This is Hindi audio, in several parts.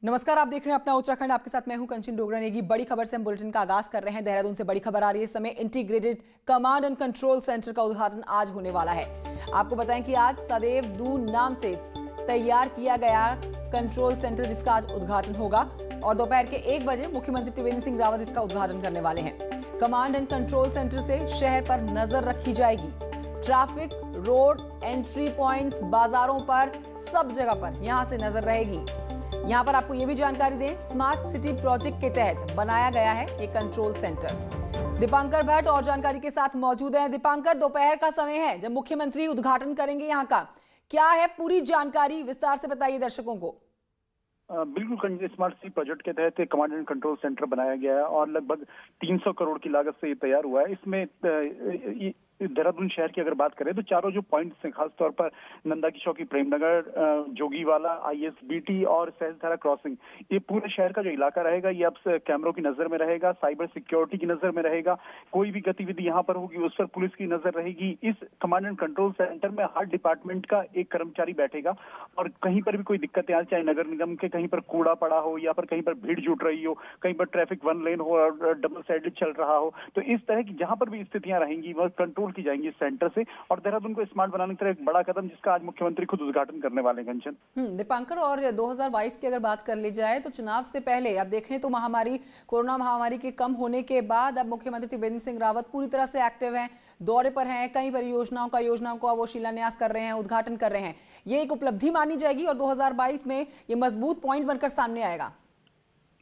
नमस्कार, आप देख रहे हैं अपना उत्तराखंड। आपके साथ मैं हूं कंचन डोगरा नेगी। बड़ी खबर से हम बुलेटिन का आगाज कर रहे हैं। देहरादून से बड़ी खबर आ रही है इस समय। Integrated command and control centre का उद्घाटन आज होने वाला है। आपको बताएं कि आज सदैव दून नाम से तैयार किया गया कंट्रोल सेंटर जिसका आज उद्घाटन होगा और दोपहर के 1 बजे मुख्यमंत्री त्रिवेंद्र सिंह रावत इसका उद्घाटन करने वाले हैं। कमांड एंड कंट्रोल सेंटर से शहर पर नजर रखी जाएगी। ट्रैफिक, रोड, एंट्री पॉइंट्स, बाजारों पर, सब जगह पर यहां से नजर रहेगी। यहां पर आपको यह भी जानकारी दें, स्मार्ट सिटी प्रोजेक्ट के तहत बनाया गया है ये कंट्रोल सेंटर। दीपांकर भट्ट और जानकारी के साथ मौजूद हैं। दीपांकर, दोपहर का समय है जब मुख्यमंत्री उद्घाटन करेंगे यहाँ का, क्या है पूरी जानकारी, विस्तार से बताइए दर्शकों को। बिल्कुल, स्मार्ट सिटी प्रोजेक्ट के तहत कमांड एंड कंट्रोल सेंटर बनाया गया है और लगभग 300 करोड़ की लागत से ये तैयार हुआ है। इसमें देहरादून शहर की अगर बात करें तो चारों जो पॉइंट्स हैं, खासतौर पर नंदा की चौकी, प्रेमनगर, जोगीवाला, ISBT और सहजधारा क्रॉसिंग, ये पूरे शहर का जो इलाका रहेगा ये अब कैमरों की नजर में रहेगा, साइबर सिक्योरिटी की नजर में रहेगा। कोई भी गतिविधि यहाँ पर होगी उस पर पुलिस की नजर रहेगी। इस कमांड एंड कंट्रोल सेंटर में हर डिपार्टमेंट का एक कर्मचारी बैठेगा और कहीं पर भी कोई दिक्कतें आए, चाहे नगर निगम के कहीं पर कूड़ा पड़ा हो या पर कहीं पर भीड़ जुट रही हो, कहीं पर ट्रैफिक 1 लेन हो और डबल साइडेड चल रहा हो, तो इस तरह की जहां पर भी स्थितियां रहेंगी वह कंट्रोल की जाएंगी सेंटर से। और देहरादून को स्मार्ट बनाने की तरफ एक बड़ा कदम जिसका आज मुख्यमंत्री खुद उद्घाटन करने वाले हैं। कंचन, दीपांकर, और 2022 की अगर बात कर ली जाए तो चुनाव से पहले अब देखें तो कोरोना महामारी के कम होने के बाद अब मुख्यमंत्री त्रिवेंद्र सिंह रावत पूरी तरह से एक्टिव हैं, दौरे पर हैं, कई परियोजनाओं का वो शिलान्यास कर रहे हैं, उद्घाटन कर रहे हैं। ये एक उपलब्धि मानी जाएगी और 2022 में ये मजबूत पॉइंट बनकर सामने आएगा।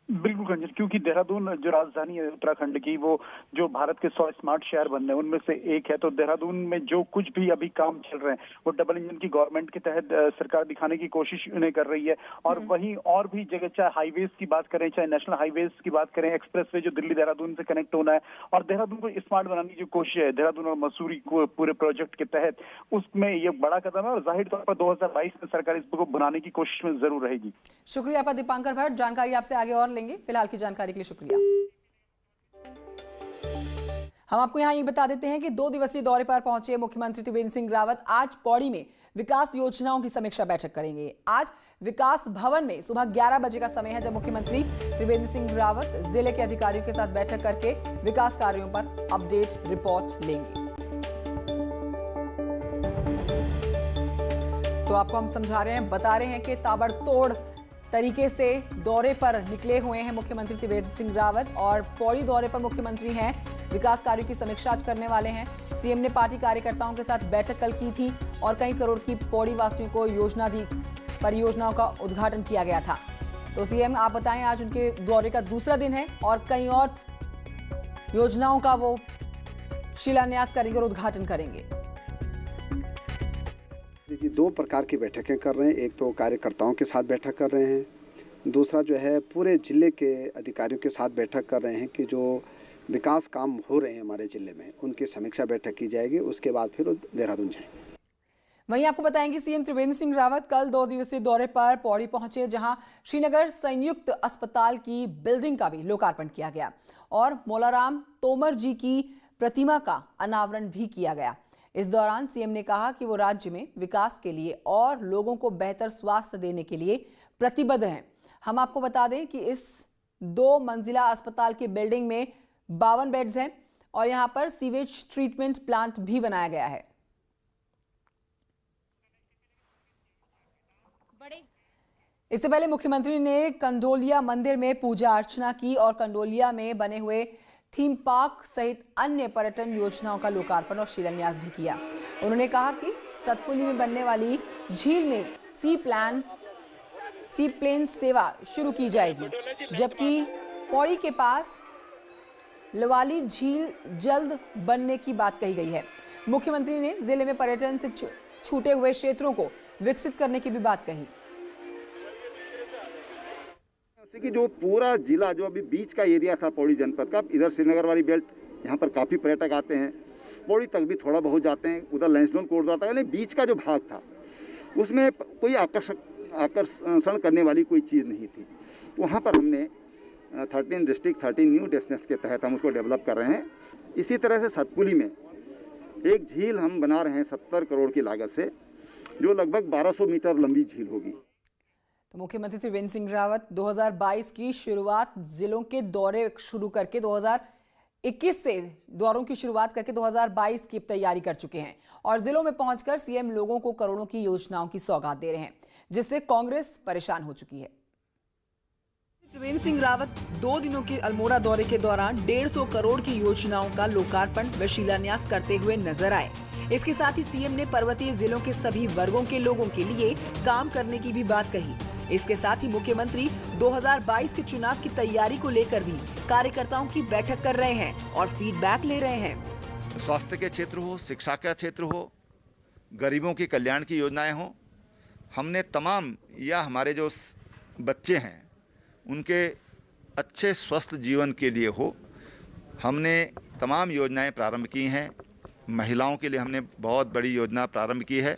बिल्कुल कंचन, क्योंकि देहरादून जो राजधानी है उत्तराखंड की, वो जो भारत के 100 स्मार्ट शहर बनने उनमें से एक है। तो देहरादून में जो कुछ भी अभी काम चल रहे हैं वो डबल इंजन की गवर्नमेंट के तहत सरकार दिखाने की कोशिश उन्हें कर रही है। और वहीं और भी जगह, चाहे हाईवेज की बात करें, चाहे नेशनल हाईवेज की बात करें, एक्सप्रेसवे जो दिल्ली देहरादून से कनेक्ट होना है, और देहरादून को स्मार्ट बनाने की जो कोशिश है देहरादून और मसूरी को पूरे प्रोजेक्ट के तहत, उसमें ये बड़ा कदम है और जाहिर तौर पर 2022 में सरकार इसको बनाने की कोशिश में जरूर रहेगी। शुक्रिया आपका दीपांकर भट्ट, जानकारी आपसे आगे और लेंगे। फिलहाल की जानकारी के लिए शुक्रिया। हम आपको यहां ये बता देते हैं कि 2 दिवसीय दौरे पर पहुंचे मुख्यमंत्री त्रिवेंद्र सिंह रावत आज पौड़ी में विकास योजनाओं की समीक्षा बैठक करेंगे। आज विकास भवन में सुबह 11 बजे का समय है जब मुख्यमंत्री त्रिवेंद्र सिंह रावत जिले के अधिकारियों के साथ बैठक करके विकास कार्यों पर अपडेट रिपोर्ट लेंगे। तो आपको हम समझा रहे हैं, बता रहे हैं कि ताबड़तोड़ तरीके से दौरे पर निकले हुए हैं मुख्यमंत्री त्रिवेंद्र सिंह रावत और पौड़ी दौरे पर मुख्यमंत्री हैं। विकास कार्यों की समीक्षा आज करने वाले हैं। सीएम ने पार्टी कार्यकर्ताओं के साथ बैठक कल की थी और कई करोड़ की पौड़ी वासियों को योजना दी, परियोजनाओं का उद्घाटन किया गया था। तो सीएम, आप बताएं, आज उनके दौरे का दूसरा दिन है और कई और योजनाओं का वो शिलान्यास करेंगे और उद्घाटन करेंगे। देखिए, 2 प्रकार की बैठकें कर रहे हैं। एक तो कार्यकर्ताओं के साथ बैठक कर रहे हैं, दूसरा जो है पूरे जिले के अधिकारियों के साथ बैठक कर रहे हैं कि जो विकास काम हो रहे हैं हमारे जिले में उनकी समीक्षा बैठक की जाएगी। उसके बाद फिर देहरादून जाएंगे। वहीं आपको बताएंगे सीएम त्रिवेंद्र सिंह रावत कल 2 दिवसीय दौरे पर पौड़ी पहुंचे, जहां श्रीनगर संयुक्त अस्पताल की बिल्डिंग का भी लोकार्पण किया गया और मौलाराम तोमर जी की प्रतिमा का अनावरण भी किया गया। इस दौरान सीएम ने कहा कि वो राज्य में विकास के लिए और लोगों को बेहतर स्वास्थ्य देने के लिए प्रतिबद्ध हैं। हम आपको बता दें कि इस 2 मंजिला अस्पताल की बिल्डिंग में 52 बेड्स हैं और यहां पर सीवेज ट्रीटमेंट प्लांट भी बनाया गया है। इससे पहले मुख्यमंत्री ने कंडोलिया मंदिर में पूजा अर्चना की और कंडोलिया में बने हुए थीम पार्क सहित अन्य पर्यटन योजनाओं का लोकार्पण और शिलान्यास भी किया। उन्होंने कहा कि सतपुली में बनने वाली झील में सी प्लेन सेवा शुरू की जाएगी, जबकि पौड़ी के पास लवाली झील जल्द बनने की बात कही गई है। मुख्यमंत्री ने जिले में पर्यटन से छूटे हुए क्षेत्रों को विकसित करने की भी बात कही कि जो पूरा जिला जो अभी बीच का एरिया था पौड़ी जनपद का, इधर श्रीनगर वाली बेल्ट, यहाँ पर काफ़ी पर्यटक आते हैं, पौड़ी तक भी थोड़ा बहुत जाते हैं, उधर लैंसडोन कॉरिडोर था, यानी बीच का जो भाग था उसमें कोई आकर्षण करने वाली कोई चीज़ नहीं थी। वहाँ पर हमने 13 डिस्ट्रिक्ट 13 न्यू डेस्टिनेशन के तहत हम उसको डेवलप कर रहे हैं। इसी तरह से सतपुली में एक झील हम बना रहे हैं 70 करोड़ की लागत से, जो लगभग 1200 मीटर लंबी झील होगी। तो मुख्यमंत्री त्रिवेंद्र सिंह रावत 2022 की शुरुआत जिलों के दौरे शुरू करके 2021 से दौरों की शुरुआत करके 2022 की तैयारी कर चुके हैं और जिलों में पहुंचकर सीएम लोगों को करोड़ों की योजनाओं की सौगात दे रहे हैं, जिससे कांग्रेस परेशान हो चुकी है। त्रिवेंद्र सिंह रावत 2 दिनों के अल्मोड़ा दौरे के दौरान 150 करोड़ की योजनाओं का लोकार्पण व शिलान्यास करते हुए नजर आए। इसके साथ ही सीएम ने पर्वतीय जिलों के सभी वर्गों के लोगों के लिए काम करने की भी बात कही। इसके साथ ही मुख्यमंत्री 2022 के चुनाव की तैयारी को लेकर भी कार्यकर्ताओं की बैठक कर रहे हैं और फीडबैक ले रहे हैं। स्वास्थ्य के क्षेत्र हो, शिक्षा का क्षेत्र हो, गरीबों के कल्याण की योजनाएं हो, हमने तमाम या हमारे जो बच्चे हैं उनके अच्छे स्वस्थ जीवन के लिए हो, हमने तमाम योजनाएं प्रारंभ की हैं। महिलाओं के लिए हमने बहुत बड़ी योजना प्रारंभ की है।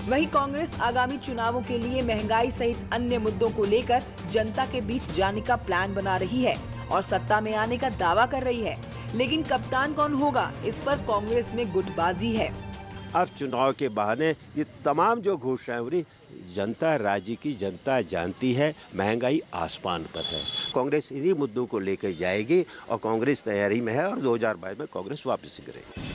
वहीं कांग्रेस आगामी चुनावों के लिए महंगाई सहित अन्य मुद्दों को लेकर जनता के बीच जाने का प्लान बना रही है और सत्ता में आने का दावा कर रही है, लेकिन कप्तान कौन होगा, इस पर कांग्रेस में गुटबाजी है। अब चुनाव के बहाने ये तमाम जो घोषणाएं हो रही, जनता, राज्य की जनता जानती है महंगाई आसमान पर है। कांग्रेस इन्हीं मुद्दों को लेकर जाएगी और कांग्रेस तैयारी में है और 2022 में कांग्रेस वापसी करेगी।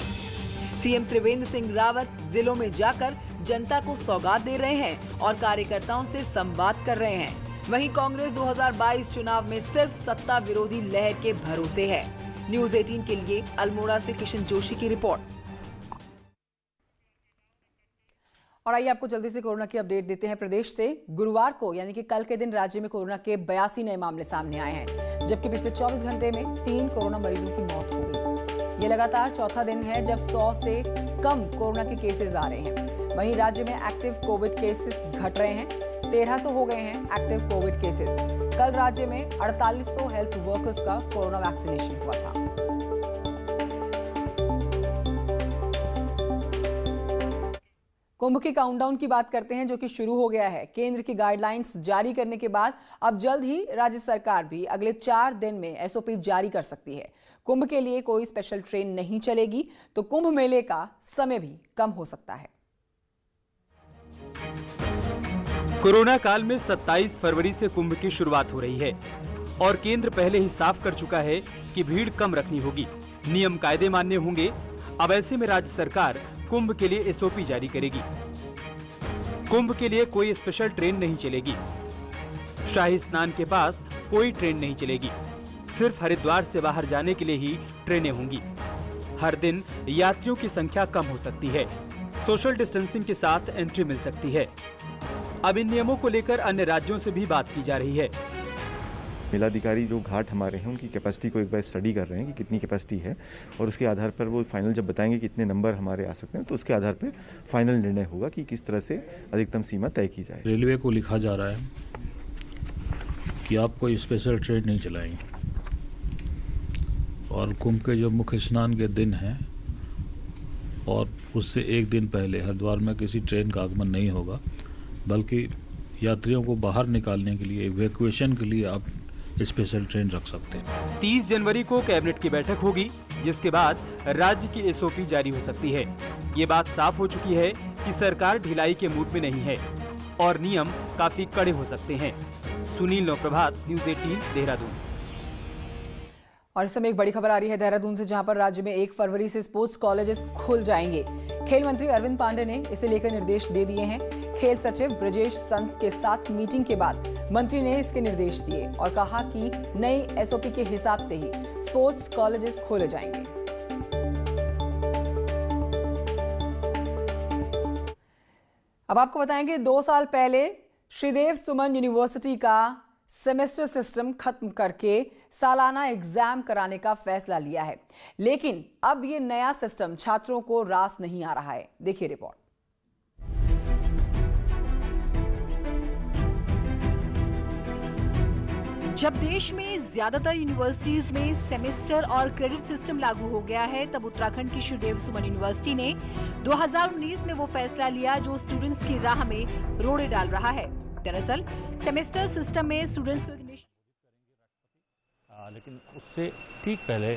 सीएम त्रिवेंद्र सिंह रावत जिलों में जाकर जनता को सौगात दे रहे हैं और कार्यकर्ताओं से संवाद कर रहे हैं। वहीं कांग्रेस 2022 चुनाव में सिर्फ सत्ता विरोधी लहर के भरोसे है। न्यूज़ 18 के लिए अल्मोड़ा से किशन जोशी की रिपोर्ट। और आइए आपको जल्दी से कोरोना की अपडेट देते हैं। प्रदेश से गुरुवार को यानी कि कल के दिन राज्य में कोरोना के 82 नए मामले सामने आए हैं, जबकि पिछले 24 घंटे में 3 कोरोना मरीजों की मौत हो गई। ये लगातार चौथा दिन है जब 100 से कम कोरोना के केसेस आ रहे हैं। वहीं राज्य में एक्टिव कोविड केसेस घट रहे हैं, 1300 हो गए हैं एक्टिव कोविड केसेस। कल राज्य में 4800 हेल्थ वर्कर्स का कोरोना वैक्सीनेशन हुआ था। कुंभ के काउंटडाउन की बात करते हैं, जो कि शुरू हो गया है। केंद्र की गाइडलाइंस जारी करने के बाद अब जल्द ही राज्य सरकार भी अगले 4 दिन में एसओपी जारी कर सकती है। कुंभ के लिए कोई स्पेशल ट्रेन नहीं चलेगी, तो कुंभ मेले का समय भी कम हो सकता है। कोरोना काल में 27 फरवरी से कुंभ की शुरुआत हो रही है और केंद्र पहले ही साफ कर चुका है कि भीड़ कम रखनी होगी, नियम कायदे मानने होंगे। अब ऐसे में राज्य सरकार कुंभ के लिए एसओपी जारी करेगी। कुंभ के लिए कोई स्पेशल ट्रेन नहीं चलेगी। शाही स्नान के पास कोई ट्रेन नहीं चलेगी। सिर्फ हरिद्वार से बाहर जाने के लिए ही ट्रेनें होंगी। हर दिन यात्रियों की संख्या कम हो सकती है। सोशल डिस्टेंसिंग के साथ एंट्री मिल सकती है। अब इन नियमों को लेकर अन्य राज्यों से भी बात की जा रही है। मेलाधिकारी जो घाट हमारे हैं उनकी कैपेसिटी को एक बार स्टडी कर रहे हैं कि कितनी कैपेसिटी है, और उसके आधार पर वो फाइनल जब बताएंगे कितने नंबर हमारे आ सकते हैं, तो उसके आधार पर फाइनल निर्णय होगा कि किस तरह से अधिकतम सीमा तय की जाए। रेलवे को लिखा जा रहा है कि आप कोई स्पेशल ट्रेन नहीं चलाएंगे और कुंभ के जो मुख्य स्नान के दिन हैं और उससे एक दिन पहले हरिद्वार में किसी ट्रेन का आगमन नहीं होगा, बल्कि यात्रियों को बाहर निकालने के लिए, इवैक्यूएशन के लिए आप स्पेशल ट्रेन रख सकते हैं। 30 जनवरी को कैबिनेट की बैठक होगी, जिसके बाद राज्य की एसओपी जारी हो सकती है। ये बात साफ हो चुकी है कि सरकार ढिलाई के मूड में नहीं है और नियम काफी कड़े हो सकते हैं। सुनील नौप्रभात, न्यूज़ 18 देहरादून। और इस समय एक बड़ी खबर आ रही है देहरादून से, जहां पर राज्य में 1 फरवरी से स्पोर्ट्स कॉलेजेस खुल जाएंगे। खेल मंत्री अरविंद पांडे ने इसे लेकर निर्देश दे दिए हैं। खेल सचिव ब्रजेश संत के साथ मीटिंग के बाद मंत्री ने इसके निर्देश दिए और कहा कि नई एसओपी के हिसाब से ही स्पोर्ट्स कॉलेजेस खोले जाएंगे। अब आपको बताएंगे 2 साल पहले श्रीदेव सुमन यूनिवर्सिटी का सेमेस्टर सिस्टम खत्म करके सालाना एग्जाम कराने का फैसला लिया है, लेकिन अब ये नया सिस्टम छात्रों को रास नहीं आ रहा है। देखिए रिपोर्ट। जब देश में ज्यादातर यूनिवर्सिटीज में सेमेस्टर और क्रेडिट सिस्टम लागू हो गया है, तब उत्तराखंड की श्रीदेव सुमन यूनिवर्सिटी ने 2019 में वो फैसला लिया जो स्टूडेंट्स की राह में रोड़े डाल रहा है। दरअसल सेमेस्टर सिस्टम में स्टूडेंट्स को लेकिन उससे ठीक पहले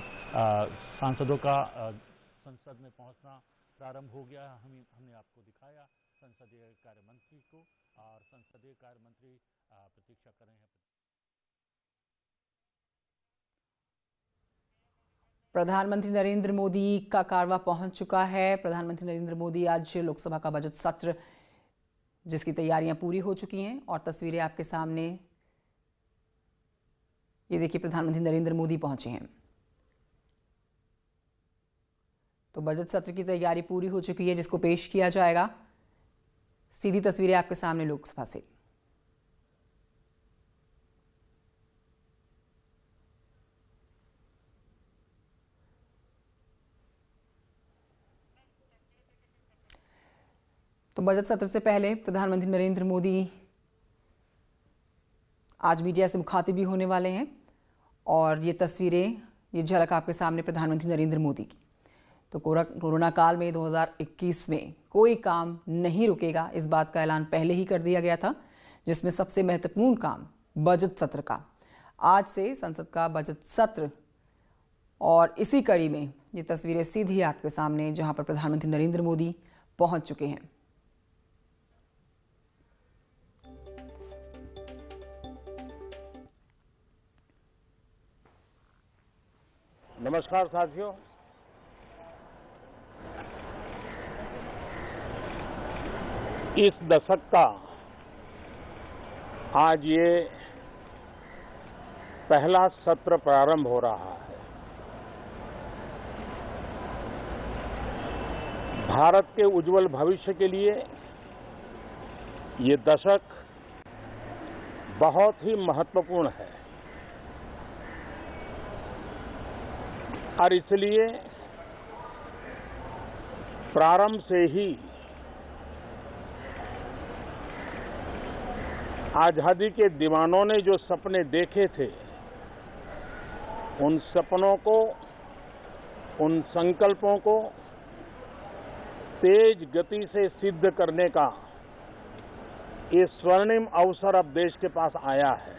सांसदों का संसद में पहुंचना प्रारंभ हो गया। हमने आपको दिखाया संसदीय कार्य मंत्री को, और संसदीय कार्य मंत्री प्रतीक्षा कर रहे हैं। प्रधानमंत्री नरेंद्र मोदी का कारवां पहुंच चुका है। प्रधानमंत्री नरेंद्र मोदी आज लोकसभा का बजट सत्र जिसकी तैयारियां पूरी हो चुकी हैं, और तस्वीरें आपके सामने, ये देखिए प्रधानमंत्री नरेंद्र मोदी पहुंचे हैं। तो बजट सत्र की तैयारी पूरी हो चुकी है जिसको पेश किया जाएगा। सीधी तस्वीरें आपके सामने लोकसभा से। तो बजट सत्र से पहले प्रधानमंत्री नरेंद्र मोदी आज मीडिया से मुखातिब भी होने वाले हैं, और ये तस्वीरें, ये झलक आपके सामने प्रधानमंत्री नरेंद्र मोदी की। तो कोरोना काल में 2021 में कोई काम नहीं रुकेगा, इस बात का ऐलान पहले ही कर दिया गया था, जिसमें सबसे महत्वपूर्ण काम बजट सत्र का। आज से संसद का बजट सत्र, और इसी कड़ी में ये तस्वीरें सीधी आपके सामने, जहां पर प्रधानमंत्री नरेंद्र मोदी पहुंच चुके हैं। नमस्कार साथियों, इस दशक का आज ये पहला सत्र प्रारंभ हो रहा है। भारत के उज्जवल भविष्य के लिए ये दशक बहुत ही महत्वपूर्ण है, और इसलिए प्रारंभ से ही आजादी के दीवानों ने जो सपने देखे थे, उन सपनों को, उन संकल्पों को तेज गति से सिद्ध करने का ये स्वर्णिम अवसर अब देश के पास आया है।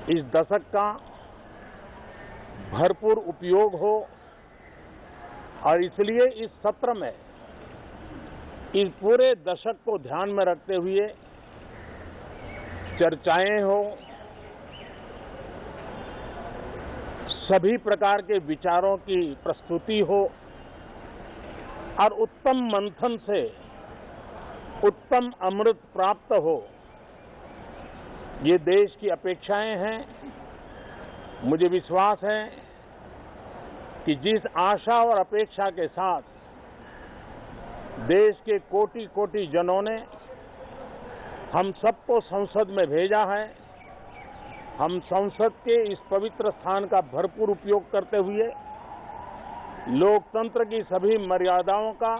इस दशक का भरपूर उपयोग हो, और इसलिए इस सत्र में इस पूरे दशक को ध्यान में रखते हुए चर्चाएं हो, सभी प्रकार के विचारों की प्रस्तुति हो, और उत्तम मंथन से उत्तम अमृत प्राप्त हो, ये देश की अपेक्षाएं हैं। मुझे विश्वास है कि जिस आशा और अपेक्षा के साथ देश के कोटि कोटि जनों ने हम सबको संसद में भेजा है, हम संसद के इस पवित्र स्थान का भरपूर उपयोग करते हुए लोकतंत्र की सभी मर्यादाओं का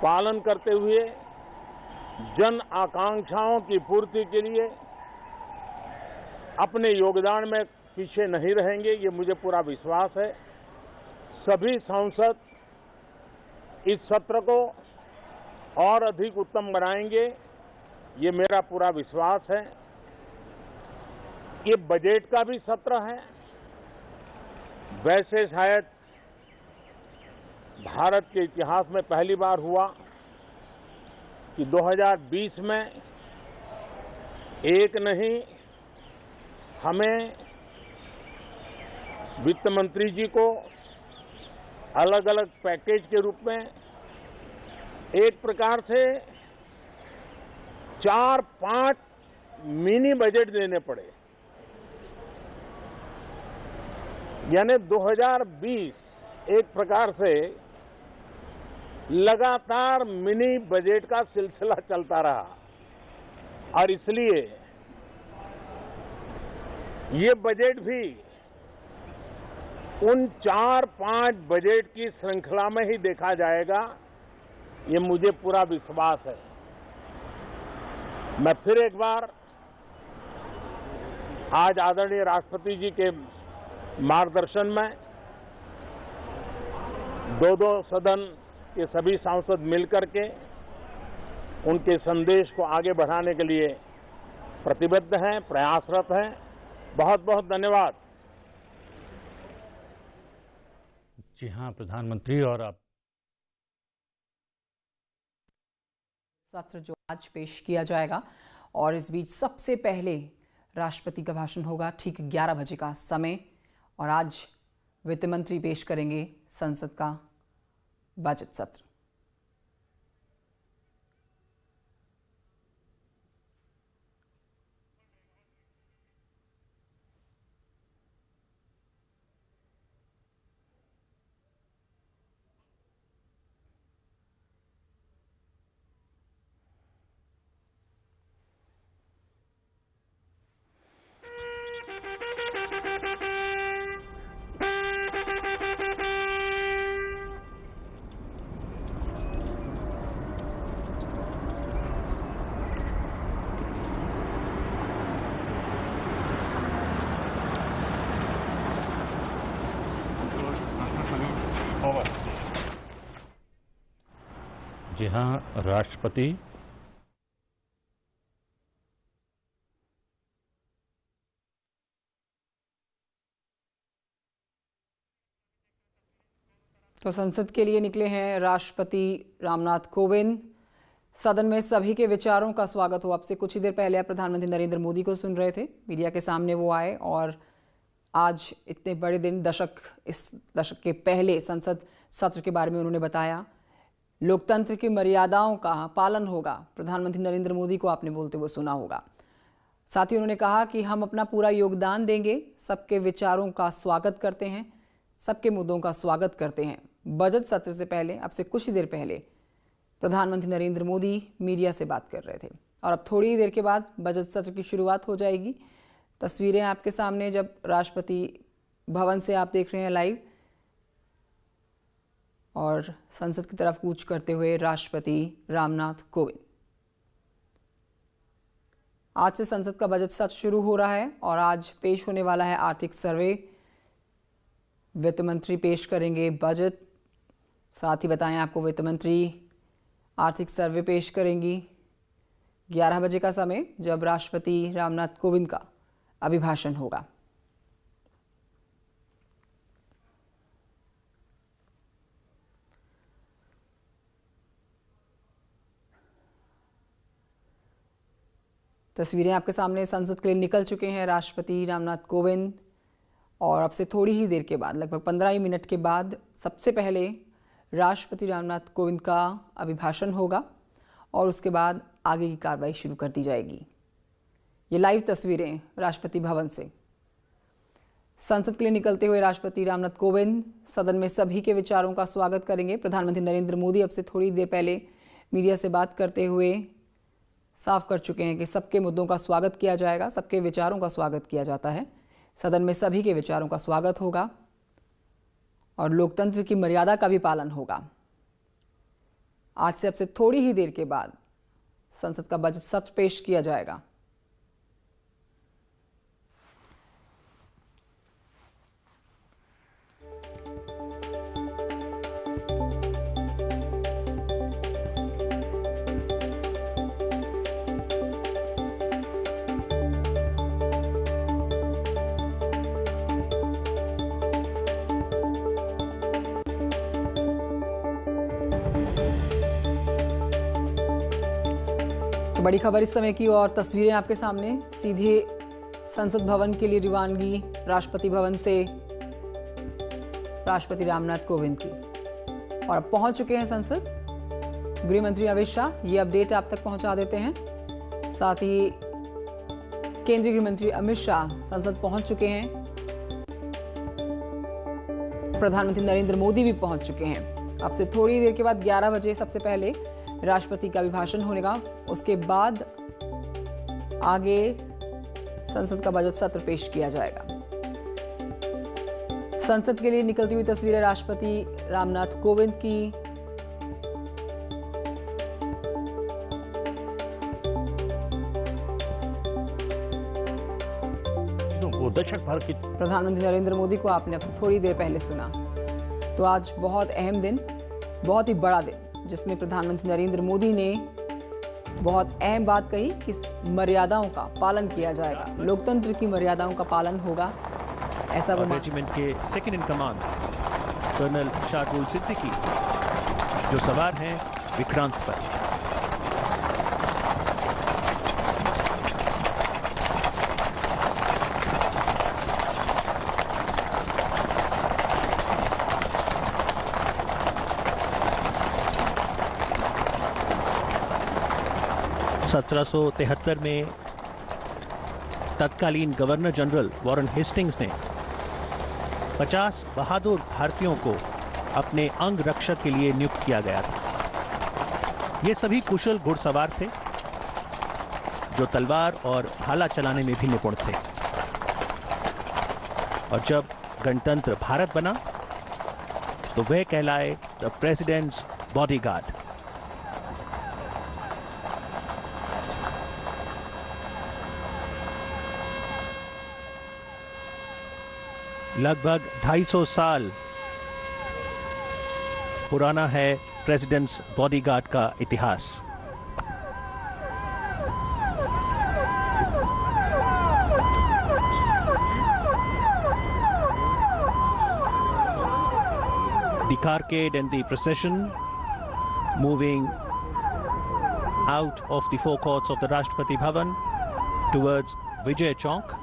पालन करते हुए जन आकांक्षाओं की पूर्ति के लिए अपने योगदान में पीछे नहीं रहेंगे, ये मुझे पूरा विश्वास है। सभी सांसद इस सत्र को और अधिक उत्तम बनाएंगे, ये मेरा पूरा विश्वास है। ये बजट का भी सत्र है। वैसे शायद भारत के इतिहास में पहली बार हुआ कि 2020 में एक नहीं, हमें वित्त मंत्री जी को अलग अलग पैकेज के रूप में एक प्रकार से 4-5 मिनी बजट देने पड़े। यानी 2020 एक प्रकार से लगातार मिनी बजट का सिलसिला चलता रहा, और इसलिए ये बजट भी उन 4-5 बजट की श्रृंखला में ही देखा जाएगा, ये मुझे पूरा विश्वास है। मैं फिर एक बार आज आदरणीय राष्ट्रपति जी के मार्गदर्शन में दो सदन के सभी सांसद मिलकर के उनके संदेश को आगे बढ़ाने के लिए प्रतिबद्ध हैं, प्रयासरत हैं। बहुत बहुत धन्यवाद। जी हाँ, प्रधानमंत्री और आप सत्र जो आज पेश किया जाएगा और इस बीच सबसे पहले राष्ट्रपति का भाषण होगा ठीक 11 बजे का समय और आज वित्त मंत्री पेश करेंगे संसद का बजट सत्र। जी हाँ, राष्ट्रपति तो संसद के लिए निकले हैं राष्ट्रपति रामनाथ कोविंद। सदन में सभी के विचारों का स्वागत हो। अब से कुछ ही देर पहले आप प्रधानमंत्री नरेंद्र मोदी को सुन रहे थे। मीडिया के सामने वो आए और आज इतने बड़े दिन इस दशक के पहले संसद सत्र के बारे में उन्होंने बताया। लोकतंत्र की मर्यादाओं का पालन होगा, प्रधानमंत्री नरेंद्र मोदी को आपने बोलते हुए सुना होगा। साथ ही उन्होंने कहा कि हम अपना पूरा योगदान देंगे, सबके विचारों का स्वागत करते हैं, सबके मुद्दों का स्वागत करते हैं। बजट सत्र से पहले, अब से कुछ ही देर पहले प्रधानमंत्री नरेंद्र मोदी मीडिया से बात कर रहे थे और अब थोड़ी ही देर के बाद बजट सत्र की शुरुआत हो जाएगी। तस्वीरें आपके सामने जब राष्ट्रपति भवन से आप देख रहे हैं लाइव और संसद की तरफ कूच करते हुए राष्ट्रपति रामनाथ कोविंद। आज से संसद का बजट सत्र शुरू हो रहा है और आज पेश होने वाला है आर्थिक सर्वे। वित्त मंत्री पेश करेंगे बजट। साथ ही बताएं आपको वित्त मंत्री आर्थिक सर्वे पेश करेंगी। 11 बजे का समय जब राष्ट्रपति रामनाथ कोविंद का अभिभाषण होगा। तस्वीरें आपके सामने संसद के लिए निकल चुके हैं राष्ट्रपति रामनाथ कोविंद और अब से थोड़ी ही देर के बाद, लगभग 15 ही मिनट के बाद, सबसे पहले राष्ट्रपति रामनाथ कोविंद का अभिभाषण होगा और उसके बाद आगे की कार्रवाई शुरू कर दी जाएगी। ये लाइव तस्वीरें राष्ट्रपति भवन से। संसद के लिए निकलते हुए राष्ट्रपति रामनाथ कोविंद सदन में सभी के विचारों का स्वागत करेंगे। प्रधानमंत्री नरेंद्र मोदी अब से थोड़ी देर पहले मीडिया से बात करते हुए साफ कर चुके हैं कि सबके मुद्दों का स्वागत किया जाएगा, सबके विचारों का स्वागत किया जाता है। सदन में सभी के विचारों का स्वागत होगा और लोकतंत्र की मर्यादा का भी पालन होगा। आज से अब से थोड़ी ही देर के बाद संसद का बजट सत्र पेश किया जाएगा। तो बड़ी खबर इस समय की और तस्वीरें आपके सामने सीधे संसद भवन के लिए रवानगी राष्ट्रपति भवन से राष्ट्रपति रामनाथ कोविंद की और अब पहुंच चुके हैं संसद। गृह मंत्री अमित शाह ये अपडेट आप तक पहुंचा देते हैं। साथ ही केंद्रीय गृह मंत्री अमित शाह संसद पहुंच चुके हैं। प्रधानमंत्री नरेंद्र मोदी भी पहुंच चुके हैं। अब से थोड़ी देर के बाद 11 बजे सबसे पहले राष्ट्रपति का अभिभाषण होगा। उसके बाद आगे संसद का बजट सत्र पेश किया जाएगा। संसद के लिए निकलती हुई तस्वीरें राष्ट्रपति रामनाथ कोविंद की। दशक भर की प्रधानमंत्री नरेंद्र मोदी को आपने अब से थोड़ी देर पहले सुना। तो आज बहुत अहम दिन, बहुत ही बड़ा दिन, जिसमें प्रधानमंत्री नरेंद्र मोदी ने बहुत अहम बात कही कि मर्यादाओं का पालन किया जाएगा, लोकतंत्र की मर्यादाओं का पालन होगा। ऐसा वो रेजिमेंट के second in command colonel Shardul Siddiqui जो सवार हैं विक्रांत पर। 1773 में तत्कालीन गवर्नर जनरल वॉरेन हेस्टिंग्स ने 50 बहादुर भारतीयों को अपने अंग रक्षक के लिए नियुक्त किया गया था। ये सभी कुशल घुड़सवार थे जो तलवार और भाला चलाने में भी निपुण थे। और जब गणतंत्र भारत बना तो वह कहलाए द प्रेसिडेंट्स बॉडीगार्ड। लगभग 250 साल पुराना है प्रेसिडेंट्स बॉडीगार्ड का इतिहास। The carcade and the procession moving out of the forecourts of the Rashtrapati Bhavan towards Vijay Chowk,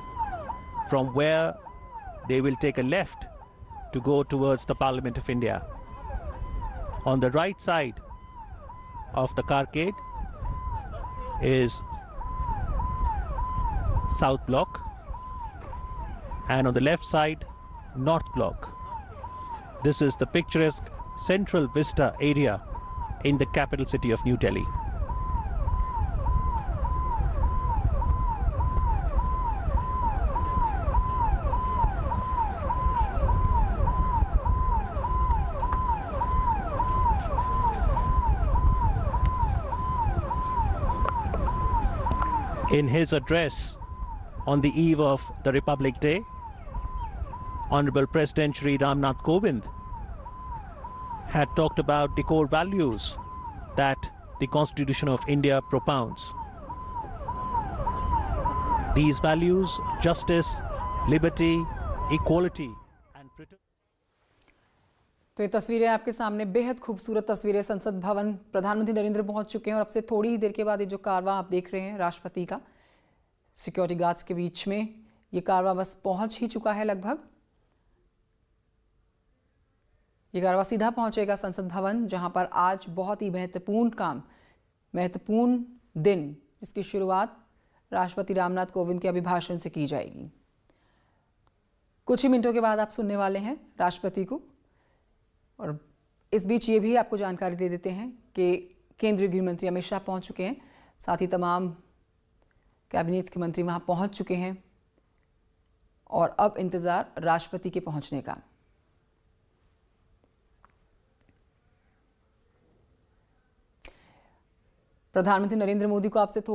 from where they will take a left to go towards the Parliament of India. On the right side of the carcade is South Block, and on the left side North Block. This is the picturesque Central Vista area in the capital city of New Delhi. In his address on the eve of the Republic Day, Honorable President Shri Ramnath Kovind had talked about the core values that the Constitution of India propounds. These values, justice, liberty, equality and freedom. तो ये तस्वीरें आपके सामने बेहद खूबसूरत तस्वीरें संसद भवन प्रधानमंत्री नरेंद्र पहुंच चुके हैं और अब से थोड़ी ही देर के बाद ये जो कारवां आप देख रहे हैं राष्ट्रपति का सिक्योरिटी गार्ड्स के बीच में ये कारवां बस पहुंच ही चुका है। लगभग ये कारवां सीधा पहुंचेगा संसद भवन जहां पर आज बहुत ही महत्वपूर्ण दिन जिसकी शुरुआत राष्ट्रपति रामनाथ कोविंद के अभिभाषण से की जाएगी। कुछ ही मिनटों के बाद आप सुनने वाले हैं राष्ट्रपति को। और इस बीच ये भी आपको जानकारी दे देते हैं कि केंद्रीय गृह मंत्री अमित शाह पहुंच चुके हैं, साथ ही तमाम कैबिनेट के मंत्री वहां पहुंच चुके हैं और अब इंतजार राष्ट्रपति के पहुंचने का। प्रधानमंत्री नरेंद्र मोदी को आपसे थोड़ी